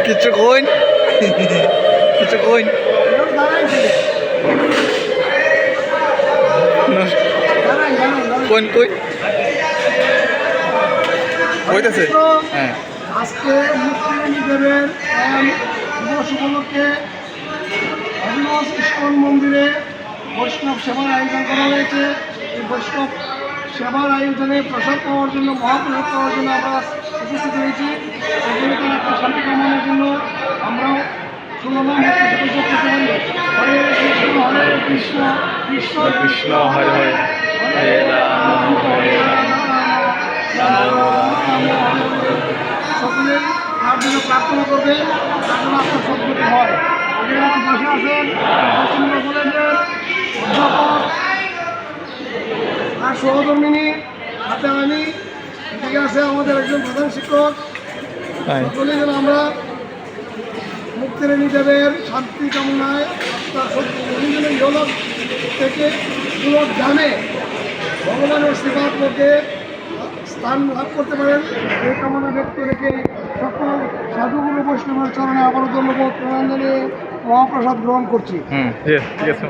কিছু কইন কিছু কইন কোন কই কইতাছে হ্যাঁ আজকে মুক্তিদেবের দিবস উপলক্ষে অভিনব ইস্কন মন্দিরে বৈষ্ণব সেবার আয়োজন করা হয়েছে। এই বৈষ্ণব সেবার আয়োজনে প্রসাদ পাওয়ার জন্য, মহাপ্রসাদ পাওয়ার জন্য আমরা উপস্থিত হয়েছি। সেখানে একটা শান্তি কামনার জন্য আমরাও শুনলাম হরে কৃষ্ণ হরে কৃষ্ণ কৃষ্ণ কৃষ্ণ হরে হরে হরে রাম হরে সকলে তার জন্য প্রার্থনা করবে, তার জন্য আপনার সদ্গতি হয়। এখানে বসে আছেন পশ্চিমবঙ্গ কলেজের অধ্যাপক আর সহধর্মিনী, সাথে আমি, এদিকে আছে আমাদের একজন প্রধান শিক্ষক। সকলে যেন আমরা মুক্তিরানী দেবের শান্তি কামনায় তার উনি যেন ইহলোক থেকে পুরোক জানে ভগবানের সেবার লোকে স্থান লাভ করতে পারেন, এই কামনা ব্যক্ত রেখে সকল সাধুগুরু বৈষ্ণবের চরণে আবারও ধন্যবাদ প্রদান জানিয়ে মহাপ্রসাদ গ্রহণ করছি। ঠিক আছে।